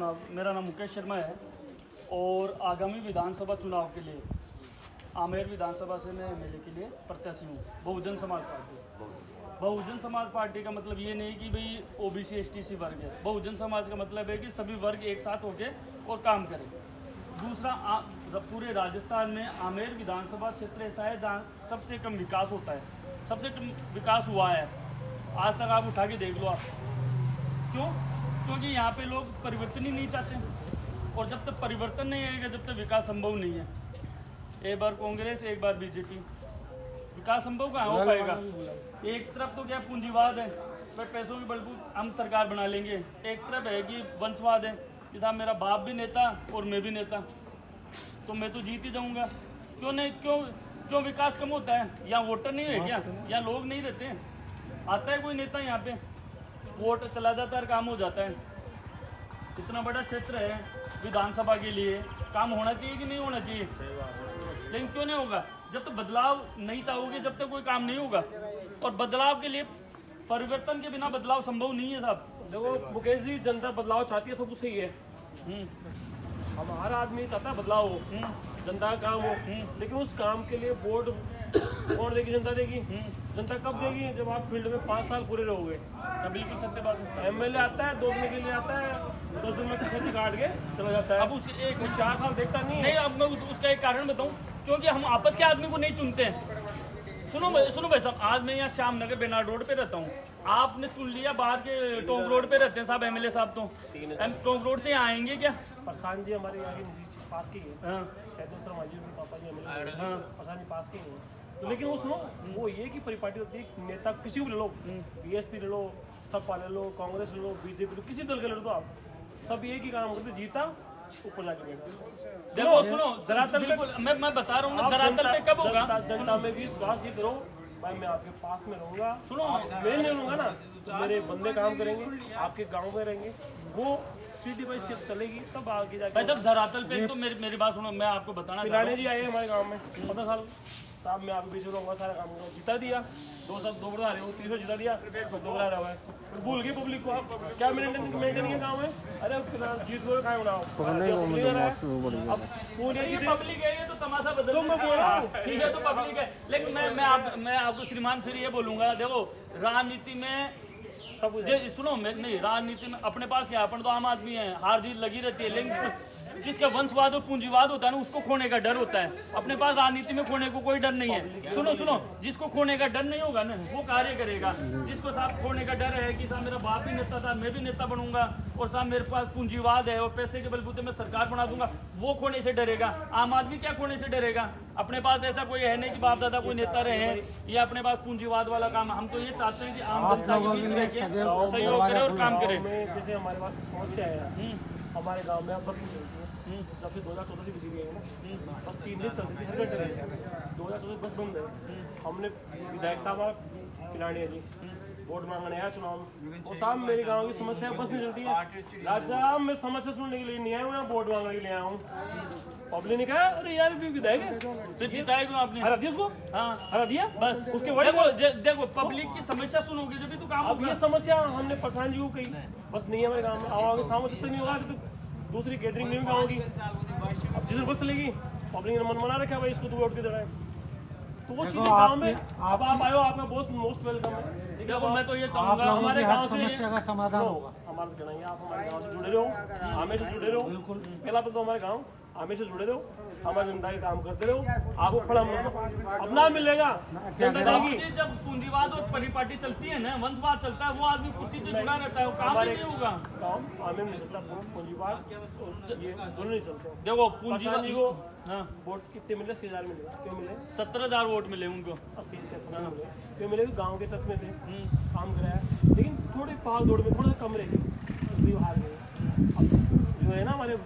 चुनाव, मेरा नाम मुकेश शर्मा है और आगामी विधानसभा चुनाव के लिए आमेर विधानसभा से मैं एमएलए के लिए प्रत्याशी हूँ। बहुजन समाज पार्टी। बहुजन समाज पार्टी का मतलब ये नहीं कि भाई ओबीसी एसटीसी वर्ग है। बहुजन समाज का मतलब है कि सभी वर्ग एक साथ होके और काम करें। दूसरा, पूरे राजस्थान में आमेर विधानसभा क्षेत्र ऐसा है जहाँ सबसे कम विकास होता है, सबसे कम विकास हुआ है आज तक। आप उठा के देख लो आप। क्यों? क्योंकि यहाँ पे लोग परिवर्तन ही नहीं चाहते और जब तक परिवर्तन नहीं आएगा जब तक विकास संभव नहीं है। एक बार कांग्रेस एक बार बीजेपी, विकास संभव कहाँ हो पाएगा? एक तरफ तो क्या पूंजीवाद है, पर पैसों की बलबूते हम सरकार बना लेंगे। एक तरफ है कि वंशवाद है कि साहब मेरा बाप भी नेता और मैं भी नेता, तो मैं तो जीत ही जाऊँगा। क्यों नहीं? क्यों विकास कम होता है? यहाँ वोटर नहीं है क्या? यहाँ लोग नहीं रहते हैं? आता है कोई नेता यहाँ पे, वोट चला जाता है, काम हो जाता है। इतना बड़ा क्षेत्र है विधानसभा के लिए, काम होना चाहिए कि नहीं होना चाहिए? लेकिन क्यों नहीं होगा? जब तक बदलाव नहीं चाहोगे जब तक कोई काम नहीं होगा। और बदलाव के लिए, परिवर्तन के बिना बदलाव संभव नहीं है साहब। देखो मुकेश जी, जनता बदलाव चाहती है, सब कुछ सही है। हमारा आदमी चाहता है बदलाव हो, जनता का काम हो, लेकिन उस काम के लिए वोट कौन देगी? जनता देगी। जनता कब देगी? जब आप फील्ड में 5 साल पूरे रहोगे। बिल्कुल सत्य बात है। एमएलए आता है 2 दिन के लिए आता है, 10 दिन में खेती काट के चला जाता है। अब उसके एक 4 साल देखता नहीं है। नहीं, अब मैं उसका एक कारण बताऊं, क्योंकि हम आपस के आदमी को नहीं चुनते हैं। सुनो भाई साहब, आज मैं यहाँ श्याम नगर बेनाड रोड पे रहता हूँ, आपने चुन लिया बाहर के टोंक रोड पे रहते हैं साहब एमएलए साहब, तो टोंक रोड से यहाँ आएंगे क्या? प्रशांत जी हमारे यहाँ के पास के ही है, हाँ शायद शर्मा जी उनके पापा जी एमएलए, प्रशांत जी पास के ही है। तो लेकिन वो सुनो, वो ये कि परिपाटी होती है, नेता किसी को ले लो, बीएसपी ले लो, सपा ले लो, कांग्रेस ले लो, बीजेपी ले लो, किसी दल के ले लो, तो आप सब एक ही काम करते, जीता ऊपर जाके बैठ। देखो सुनो, धरातल पे मैं बता रहा हूँ ना, धरातल पे कब होगा? जनता में विश्वास ये करो भाई, मैं आपके पास में रहूंगा। सुनो, मैं नहीं रहूंगा ना, तो मेरे बंदे काम करेंगे, आपके गांव में रहेंगे, वो सिटी बाई स्टेप चलेगी, तब आगे जाके। जब धरातल पे, तो मेरी बात सुनो, मैं आपको बताना चाहता पिलाने जी आए हमारे गांव में 15 साल साहब, मैं आपके बीच रहूंगा, सारा काम करूँगा, जिता दिया। 2 साल 2 बढ़ा रहे हो, 3 जिता दिया, 2 बढ़ा रहा है, भूल गई पब्लिक को। आप क्या मेंटेन किया गाँव में? अरे जीत लो खाए उड़ाओ, अब पब्लिक है, ये तो तमाशा बदल। तो मैं बोल रहा हूँ ठीक है, तो पब्लिक है, लेकिन मैं आपको श्रीमान फिर ये बोलूंगा, देखो राजनीति में सब सुनो, मैं नहीं, राजनीति में अपने पास क्या, अपन तो आम आदमी है, हार जीत लगी रहती है, लेकिन जिसका वंशवाद और पूंजीवाद होता है ना, उसको खोने का डर होता है। अपने पास राजनीति में खोने को कोई डर नहीं है। सुनो, जिसको खोने का डर नहीं होगा ना, वो कार्य करेगा। जिसको साहब खोने का डर है कि साहब मेरा बाप भी नेता था, मैं भी नेता बनूंगा, और साहब मेरे पास पूंजीवाद है और पैसे के बलबूते मैं सरकार बना दूंगा, वो खोने से डरेगा। आम आदमी क्या खोने से डरेगा? अपने पास ऐसा कोई है नहीं कि बाप दादा कोई नेता रहे हैं, या अपने पास पूंजीवाद वाला काम। हम तो ये चाहते हैं कि आम जनता के बीच रह के सहयोग करे और काम करे। जैसे हमारे पास समस्या है, हमारे गांव में अब बस नहीं चलती है। जब से 2014 से बिजली है ना, बस 3 दिन चलती थी, 2014 बस बंद है। हमने विधायक था हमारा किलाड़िया जी, वोट मांगने आया चुनाव में, वो साहब मेरे गांव की समस्या बस नहीं चलती है। राजा मैं समस्या सुनने के लिए नहीं आया हूँ, यहाँ वोट मांगने के लिए आया हूँ। पब्लिक ने कहा अरे यार विधायक है, तो जिताए क्यों आपने? हरा दिया उसको, हाँ हरा दिया बस। उसके देखो पब्लिक की समस्या सुनोगे जब भी तो काम अब होगा। ये समस्या हमने प्रशांत जी को कही, बस नहीं है हमारे गाँव में, आओगे सामने जितना नहीं होगा तो दूसरी गैदरिंग नहीं होगी। अब जिधर बस चलेगी, पब्लिक ने मन मना रखा भाई इसको तो वोट की तरह, तो वो चीजें गाँव में। अब आप आयो, आपका बहुत मोस्ट वेलकम है। देखो मैं तो ये चाहूंगा हमारे गाँव से समस्या का समाधान होगा। हमारा जनाइए, आप हमारे गाँव से जुड़े रहो, हमें से जुड़े रहो। पहला तो हमारे गाँव हमें से जुड़े रहो, हमारे जनता के काम करते रहो, आपको फल अपना मिलेगा। जनता देगी। जब पूंजीवाद और परिपाटी चलती है ना, वंशवाद चलता है, वो आदमी कुर्सी से जुड़ा रहता है, वो काम ही नहीं होगा। काम हमें नहीं चलता, पूंजीवाद ये दोनों नहीं चलते। देखो पूंजीवाद जी को हाँ वोट कितने मिले? 80,000 मिले। क्यों मिले? 17,000 वोट मिले उनको। 80 मिले। क्यों मिले? गाँव के टच में थे, काम कराया, लेकिन थोड़ी भाग दौड़ में थोड़ा कम रहे, इसलिए हार गए। अब जो है ना हमारे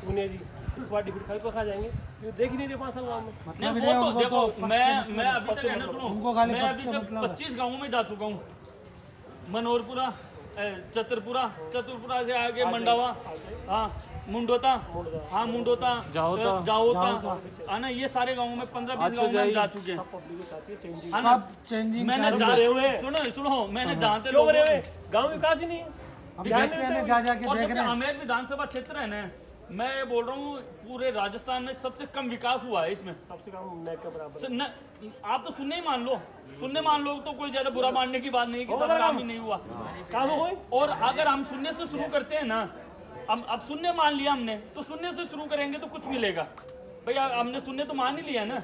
पुनिया जी, इस बार डिप्यूटी खाली खा जाएंगे, ये देख ही नहीं रहे 5 साल गाँव में। नहीं वो तो देखो मैं अभी तक है ना, सुनो मैं अभी तक मतलब 25 गाँवों में जा चुका हूँ। मनोहरपुरा, चतुरपुरा से आगे मंडावा, हाँ मुंडोता, हाँ मुंडोता, जाओता, है ना, ये सारे गाँवों में 15-20 गाँव में जा चुके हैं। सब चेंजिंग मैंने जा रहे हुए। सुनो मैंने जानते क्यों लोग रहे हुए? गाँव विकास ही नहीं है। हम देखते हैं ना, जा जाके और देख जब रहे हैं। आमेर विधानसभा क्षेत्र है ना, मैं बोल रहा हूँ पूरे राजस्थान में सबसे कम विकास हुआ है इसमें। सबसे कम नेक के बराबर है। आप तो सुनने ही मान लो, सुनने मान लो तो कोई ज्यादा बुरा मानने की बात नहीं है कि सब काम ही नहीं हुआ। काम हो गई। और अगर हम सुनने से शुरू करते हैं ना, अब सुनने मान लिया हमने, तो सुनने से शुरू करेंगे तो कुछ मिलेगा भैया। हमने सुनने तो मान ही लिया ना।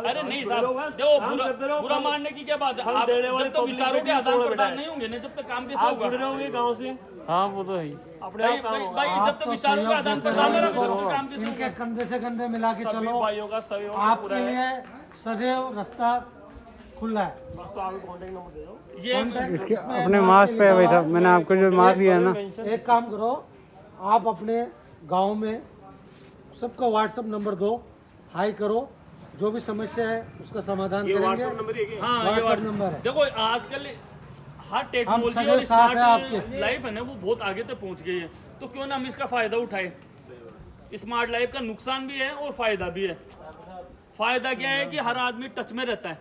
अरे नहीं साहब, देखो बुरा मानने की क्या बात है। आप जब तक विचारों के आदान प्रदान नहीं होंगे ना, जब तक काम कैसे आप होगा? जुड़ रहे होंगे गाँव से। हाँ वो तो है ही। अपने आप काम होगा। भाई जब आप तक तो विचारों का सहयोग आदान देते प्रदान रहो, नहीं होगा तो काम कैसे इनके होगा? कंधे से कंधे मिला के सभी चलो, भाइयों का सहयोग आपके पूरा है। लिए सदैव रास्ता खुला है। बस तो आप कॉन्टेक्ट नंबर दे दो। ये कॉन्टैक्ट इसमें अपने मास्क मास्क पे है भाई लिखा साहब, मैंने आपको जो मास्क दिया है ना, एक काम करो, आप अपने गांव में सबको व्हाट्सएप नंबर दो, हाई करो, जो भी समस्या है उसका समाधान करेंगे। हाँ, ये व्हाट्सएप नंबर है। देखो आजकल हर टेक्नोलॉजी सदैव और साथ हैं स्मार्ट आपके। लाइफ है ना, वो बहुत आगे तक पहुंच गई है। तो क्यों ना हम इसका फायदा उठाए। स्मार्ट लाइफ का नुकसान भी है और फायदा भी है। फायदा क्या है कि हर आदमी टच में रहता है।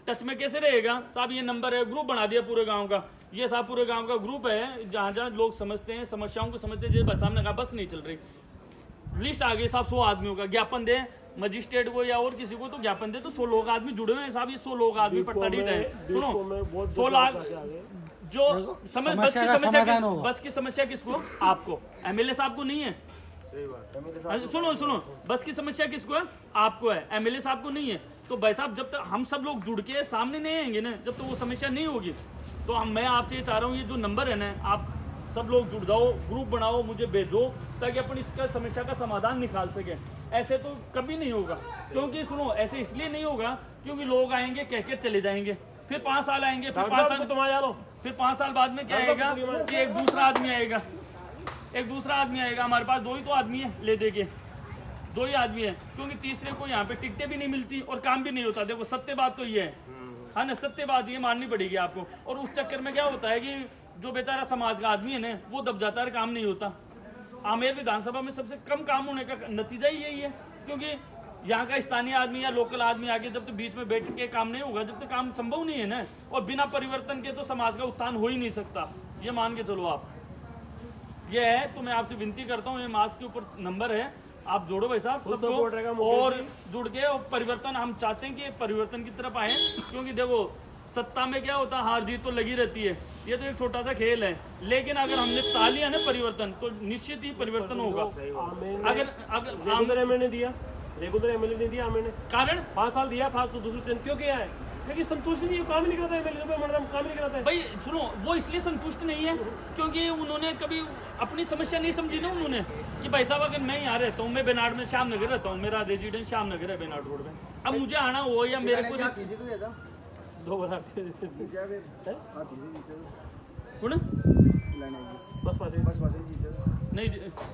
टच में कैसे रहेगा साहब? ये नंबर है, ग्रुप बना दिया पूरे गांव का। ये साहब पूरे गांव का ग्रुप है, जहाँ जहाँ लोग समझते हैं, समस्याओं को समझते हैं। जैसे सामने कहा बस नहीं चल रही, लिस्ट आ गई साहब 100 आदमियों का, ज्ञापन दे मजिस्ट्रेट को या और किसी को, तो ज्ञापन दे। तो 100 लोग आदमी जुड़े हुए हैं साहब। ये 100 लोग आदमी पड़ता नहीं रहे। सुनो 100 लाख जो समझ बस की समस्या, बस की समस्या किसको? आपको, एमएलए साहब को नहीं है। सुनो सुनो, बस की समस्या किसको है? आपको है, एमएलए साहब को नहीं है। तो भाई साहब जब तक हम सब लोग जुड़ के सामने नहीं आएंगे ना, जब तक वो समस्या नहीं होगी। तो मैं आपसे ये चाह रहा हूँ, ये जो नंबर है ना, आप सब लोग जुड़ जाओ, ग्रुप बनाओ, मुझे भेजो, ताकि अपन इसका समस्या का समाधान निकाल सके। ऐसे तो कभी नहीं होगा, क्योंकि सुनो ऐसे इसलिए नहीं होगा क्योंकि लोग आएंगे कह के चले जाएंगे, फिर 5 साल आएंगे, फिर 5 साल तुम आ जाओ, फिर 5 साल बाद में क्या आएगा कि एक दूसरा आदमी आएगा, एक दूसरा आदमी आएगा। हमारे पास 2 ही तो आदमी है ले दे के, 2 ही आदमी है, क्योंकि तीसरे को यहाँ पे टिकटें भी नहीं मिलती और काम भी नहीं होता। देखो सत्य बात तो ये है ना, सत्य बात ये माननी पड़ेगी आपको। और उस चक्कर में क्या होता है कि जो बेचारा समाज का आदमी है ना, वो दब जाता है, काम नहीं होता। आमेर विधानसभा में सबसे कम काम होने का नतीजा ही यही है, क्योंकि यहाँ का स्थानीय आदमी या लोकल आदमी आगे जब तक बीच में बैठ के काम नहीं होगा, जब तक काम संभव नहीं है ना। और बिना परिवर्तन के तो समाज का उत्थान हो ही नहीं सकता, ये मान के चलो आप। ये है, तो मैं आपसे विनती करता हूँ, ये मास्क के ऊपर नंबर है, आप जोड़ो भाई साहब सबको, और जुड़ के और परिवर्तन हम चाहते हैं कि परिवर्तन की तरफ आए। क्योंकि देखो सत्ता में क्या होता है, हार जीत तो लगी रहती है, ये तो एक छोटा सा खेल है। लेकिन अगर हमने चाह लिया ना परिवर्तन, तो निश्चित ही परिवर्तन होगा। अगर एमएलए दिया, रेगुलर एमएलए नहीं दिया हमने, कारण 5 साल दिया, 5 तो दूसरे चेंज क्यों किया है? क्योंकि संतुष्ट नहीं है, काम नहीं करता है एमएलए, काम नहीं करता है भाई। सुनो, वो इसलिए संतुष्ट नहीं है क्योंकि उन्होंने कभी अपनी समस्या नहीं समझी ना उन्होंने, कि भाई साहब अगर मैं यहाँ रहता हूँ, मैं बेनाड में श्याम नगर रहता हूँ, मेरा रेजिडेंस श्याम नगर है बेनाड रोड में, अब मुझे आना हो या मेरे को 2 बार कौन? बस नहीं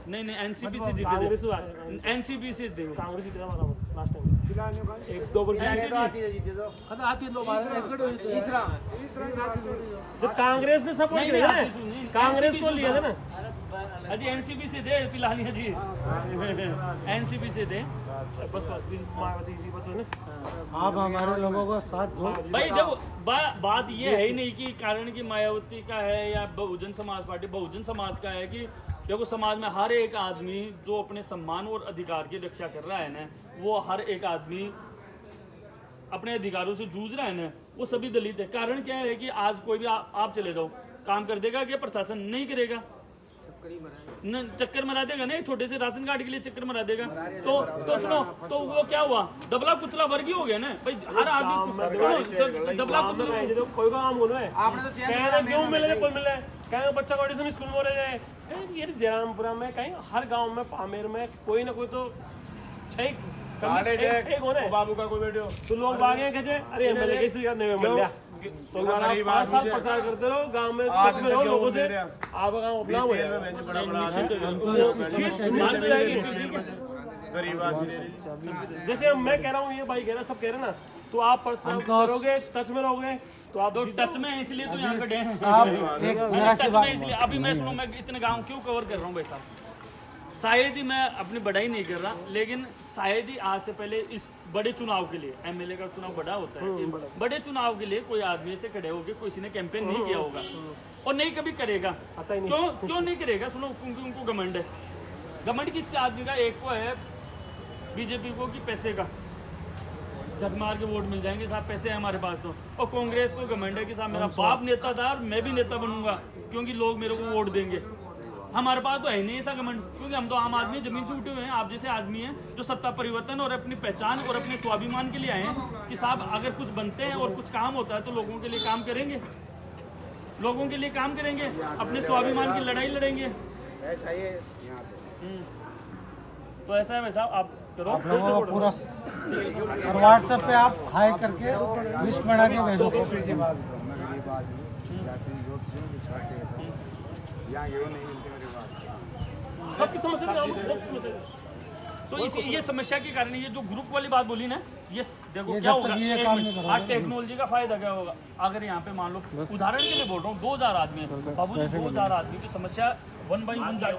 नहीं नहीं, एनसीपी से कांग्रेस जीते, एनसीपी से देंगे। कांग्रेस जीतेगा हमारा लास्ट टाइम, 1-2 बार जब कांग्रेस ने सपोर्ट नहीं, किया नहीं, ना, नहीं, कांग्रेस NCP को लिया था ना। अजी एनसीपी से दे पिलानी जी, एनसीपी से दे। बस मायावती जी बस है ना। आप हमारे लोगों का साथ दो। भाई देखो बात ये है ही नहीं कि कारण कि मायावती का है या बहुजन समाज पार्टी, बहुजन समाज का है कि देखो समाज में हर एक आदमी जो अपने सम्मान और अधिकार की रक्षा कर रहा है ना, वो हर एक आदमी अपने अधिकारों से जूझ रहा है ना, वो सभी दलित है। कारण क्या है कि आज कोई भी आप चले जाओ, काम कर देगा क्या? प्रशासन नहीं करेगा, न चक्कर मरा देगा ना, छोटे से राशन कार्ड के लिए चक्कर मरा देगा। तो सुनो, तो वो क्या हुआ, दबला कुचला वर्ग ही हो गया ना भाई। हर आदमी दबला कुचला, कोई काम बोलो है, कहना क्यों मिले कोई मिले, कहना बच्चा को एडिशन स्कूल में रह जाए। ये जयरामपुरा में कहीं हर गांव में, पामेर में कोई ना कोई तो बाबू का कोई वीडियो तो लोग भागे कहे अरे एमएलए किस तरीके नहीं मिल गया। तो 5 साल प्रचार करते रहो गांव में, लोगों से आप गाँव अपना हो जैसे मैं कह रहा हूँ, ये भाई कह रहा, सब कह रहे ना, तो आप प्रचार करोगे, टच में रहोगे, तो आप टच में है, इसलिए तो यहाँ खड़े हैं। टच में इसलिए अभी मैं सुनो, मैं इतने गाँव क्यों कवर कर रहा हूँ भाई साहब, शायद ही मैं अपनी बढ़ाई नहीं कर रहा, लेकिन शायद ही आज से पहले इस बड़े चुनाव के लिए, एमएलए का चुनाव बड़ा होता है, बड़े चुनाव के लिए कोई आदमी से खड़े होकर किसी ने कैंपेन नहीं किया होगा और नहीं कभी करेगा। आता ही नहीं। क्यों नहीं करेगा? सुनो, क्योंकि उनको घमंड है। घमंड किस आदमी का? एक को है बीजेपी को कि पैसे का, झक मार के वोट मिल जाएंगे साहब, पैसे हैं हमारे पास तो। और कांग्रेस को घमंड है कि साहब मेरा बाप नेता था और मैं भी नेता बनूंगा क्योंकि लोग मेरे को वोट देंगे। हमारे पास तो है नहीं ऐसा घमंड, क्योंकि हम तो आम आदमी जमीन से उठे हुए हैं। आप जैसे आदमी हैं जो सत्ता परिवर्तन और अपनी पहचान और अपने स्वाभिमान के लिए आए हैं कि साहब अगर कुछ बनते हैं और कुछ काम होता है तो लोगों के लिए काम करेंगे, लोगों के लिए काम करेंगे, अपने स्वाभिमान की लड़ाई लड़ेंगे। तो ऐसा है वैसा आप करो। आप लोगों को पूरा और व्हाट्सएप पे आप हाई करके लिस्ट बना के भेजो। सबकी समस्या बहुत समस्या है। तो ये समस्या के कारण ये जो ग्रुप वाली बात बोली ना, ये देखो ये क्या जब तक होगा, ये काम नहीं करोगे। आज टेक्नोलॉजी का फायदा क्या होगा? अगर यहाँ पे मान लो उदाहरण के लिए बोल रहा हूँ 2000 आदमी है बाबू जी, 2000 आदमी की समस्या 1 बाय 1 जाके